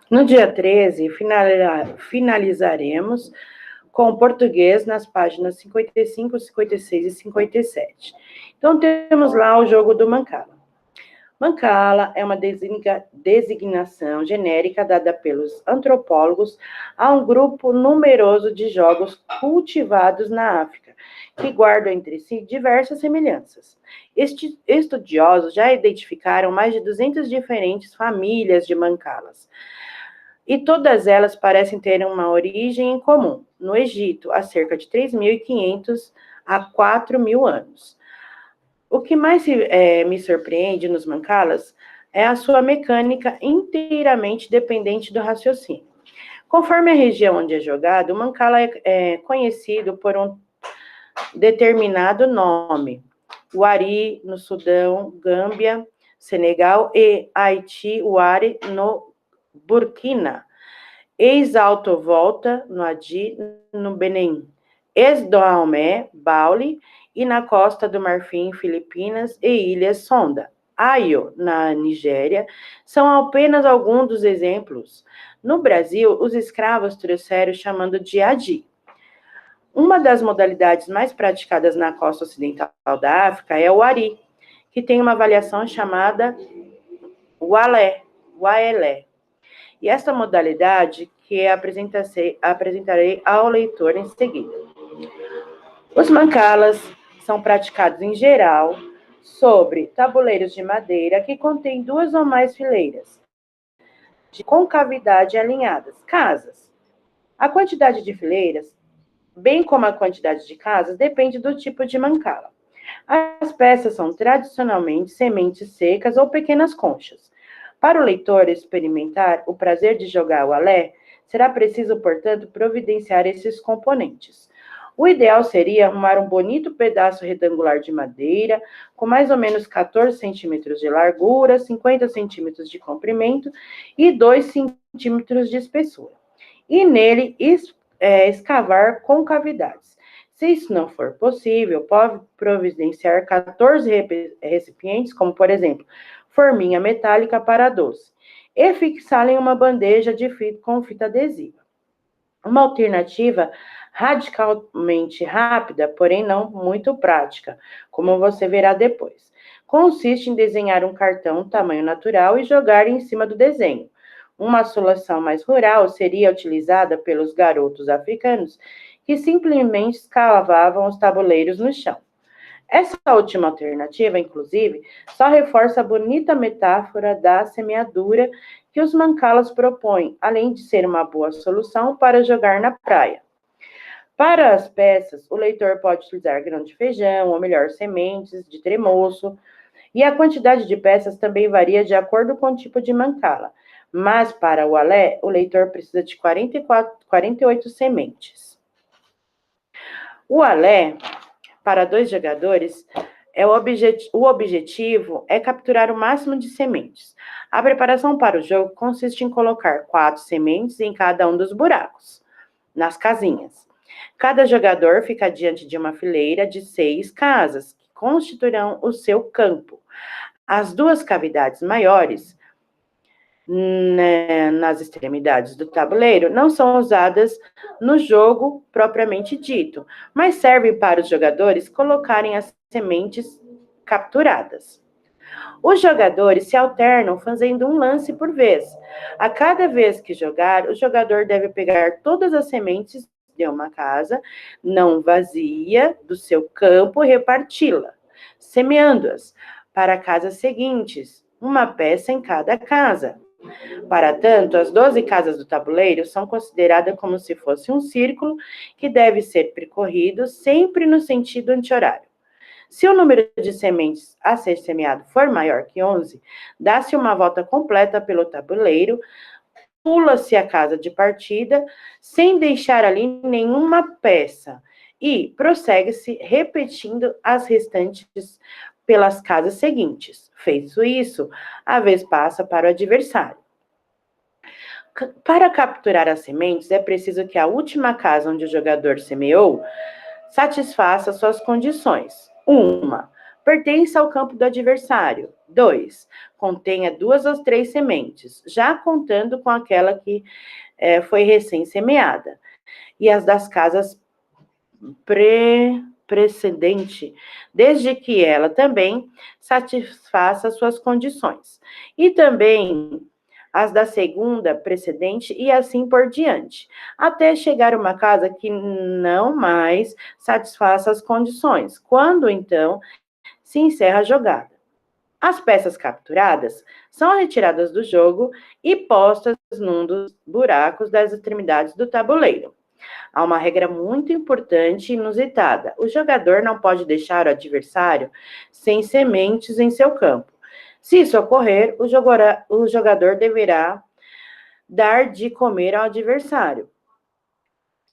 No dia 13, finalizaremos com o português nas páginas 55, 56 e 57. Então, temos lá o jogo do Mancala. Mancala é uma designação genérica dada pelos antropólogos a um grupo numeroso de jogos cultivados na África, que guardam entre si diversas semelhanças. Estudiosos já identificaram mais de 200 diferentes famílias de mancalas, e todas elas parecem ter uma origem em comum, no Egito, há cerca de 3.500 a 4.000 anos. O que mais me surpreende nos mancalas é a sua mecânica inteiramente dependente do raciocínio. Conforme a região onde é jogado, o mancala é conhecido por um determinado nome. Wari, no Sudão, Gâmbia, Senegal, e Haiti, Wari, no Burkina. Ex-Alto-Volta, no Adi, no Benin. Ex-Daomé, Baule, e na Costa do Marfim, Filipinas e Ilhas Sonda. Ayo, na Nigéria, são apenas alguns dos exemplos. No Brasil, os escravos trouxeram chamando de Adi. Uma das modalidades mais praticadas na costa ocidental da África é o Ari, que tem uma variação chamada Waelé. E esta modalidade que apresentarei ao leitor em seguida. Os mancalas são praticados em geral sobre tabuleiros de madeira que contêm 2 ou mais fileiras de concavidade alinhadas, casas. A quantidade de fileiras, bem como a quantidade de casas, depende do tipo de mancala. As peças são tradicionalmente sementes secas ou pequenas conchas. Para o leitor experimentar o prazer de jogar o alé, será preciso, portanto, providenciar esses componentes. O ideal seria arrumar um bonito pedaço retangular de madeira, com mais ou menos 14 centímetros de largura, 50 centímetros de comprimento e 2 centímetros de espessura. E nele escavar concavidades. Se isso não for possível, pode providenciar 14 recipientes, como por exemplo, forminha metálica para doce, e fixá-la em uma bandeja com fita adesiva. Uma alternativa radicalmente rápida, porém não muito prática, como você verá depois, consiste em desenhar um cartão tamanho natural e jogar em cima do desenho. Uma solução mais rural seria utilizada pelos garotos africanos que simplesmente escavavam os tabuleiros no chão. Essa última alternativa, inclusive, só reforça a bonita metáfora da semeadura que os mancalas propõem, além de ser uma boa solução para jogar na praia. Para as peças, o leitor pode utilizar grão de feijão, ou melhor, sementes de tremoço, e a quantidade de peças também varia de acordo com o tipo de mancala. Mas para o alé, o leitor precisa de 48 sementes. O alé, para 2 jogadores, o objetivo é capturar o máximo de sementes. A preparação para o jogo consiste em colocar 4 sementes em cada um dos buracos, nas casinhas. Cada jogador fica diante de uma fileira de 6 casas, que constituirão o seu campo. As 2 cavidades maiores, nas extremidades do tabuleiro, não são usadas no jogo propriamente dito, mas servem para os jogadores colocarem as sementes capturadas. Os jogadores se alternam fazendo um lance por vez. A cada vez que jogar, o jogador deve pegar todas as sementes de uma casa não vazia do seu campo e reparti-la, semeando-as para casas seguintes, uma peça em cada casa. Para tanto, as 12 casas do tabuleiro são consideradas como se fosse um círculo que deve ser percorrido sempre no sentido anti-horário. Se o número de sementes a ser semeado for maior que 11, dá-se uma volta completa pelo tabuleiro, pula-se a casa de partida, sem deixar ali nenhuma peça, e prossegue-se repetindo as restantes pelas casas seguintes. Feito isso, a vez passa para o adversário. Para capturar as sementes, é preciso que a última casa onde o jogador semeou satisfaça suas condições. 1. pertence ao campo do adversário. 2. Contenha 2 ou 3 sementes, já contando com aquela que foi recém-semeada. E as das casas precedente, desde que ela também satisfaça suas condições. E também as da segunda precedente e assim por diante, até chegar uma casa que não mais satisfaça as condições, quando então se encerra a jogada. As peças capturadas são retiradas do jogo e postas num dos buracos das extremidades do tabuleiro. Há uma regra muito importante e inusitada. O jogador não pode deixar o adversário sem sementes em seu campo. Se isso ocorrer, o jogador deverá dar de comer ao adversário,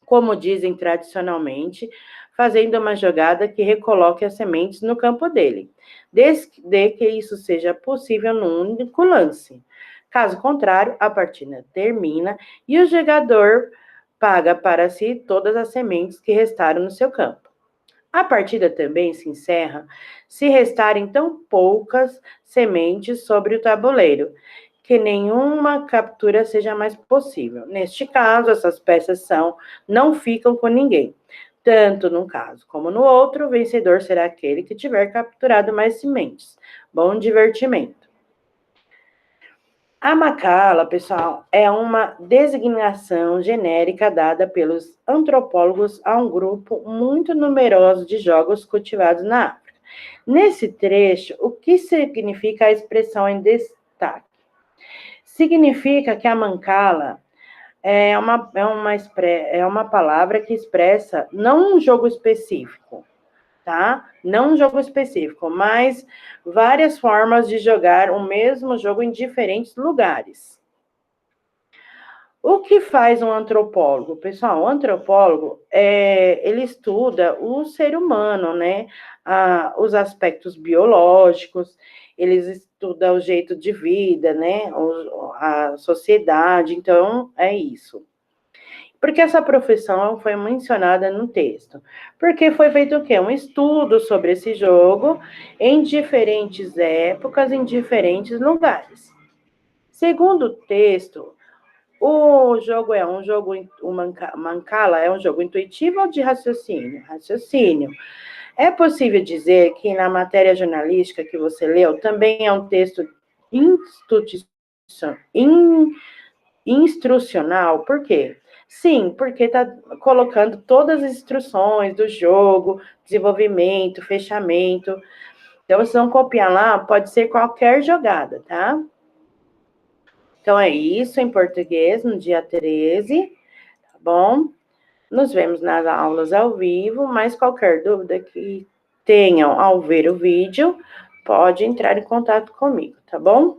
como dizem tradicionalmente, fazendo uma jogada que recoloque as sementes no campo dele, desde que isso seja possível num único lance. Caso contrário, a partida termina e o jogador paga para si todas as sementes que restaram no seu campo. A partida também se encerra se restarem tão poucas sementes sobre o tabuleiro que nenhuma captura seja mais possível. Neste caso, essas peças não ficam com ninguém. Tanto num caso como no outro, o vencedor será aquele que tiver capturado mais sementes. Bom divertimento. A Macala, pessoal, é uma designação genérica dada pelos antropólogos a um grupo muito numeroso de jogos cultivados na África. Nesse trecho, o que significa a expressão em destaque? Significa que a Mancala é uma palavra que expressa não um jogo específico, tá? Não um jogo específico, mas várias formas de jogar o mesmo jogo em diferentes lugares. O que faz um antropólogo? Pessoal, o antropólogo, ele estuda o ser humano, né? Os aspectos biológicos, eles estudam o jeito de vida, né? A sociedade, então, é isso. Por que essa profissão foi mencionada no texto? Porque foi feito o quê? Um estudo sobre esse jogo em diferentes épocas, em diferentes lugares. Segundo o texto, o Mancala é um jogo intuitivo ou de raciocínio? Raciocínio. É possível dizer que na matéria jornalística que você leu também é um texto instrucional? Por quê? Sim, porque está colocando todas as instruções do jogo, desenvolvimento, fechamento. Então, vocês vão copiar lá, pode ser qualquer jogada, tá? Então, é isso em português, no dia 13, tá bom? Nos vemos nas aulas ao vivo, mas qualquer dúvida que tenham ao ver o vídeo, pode entrar em contato comigo, tá bom?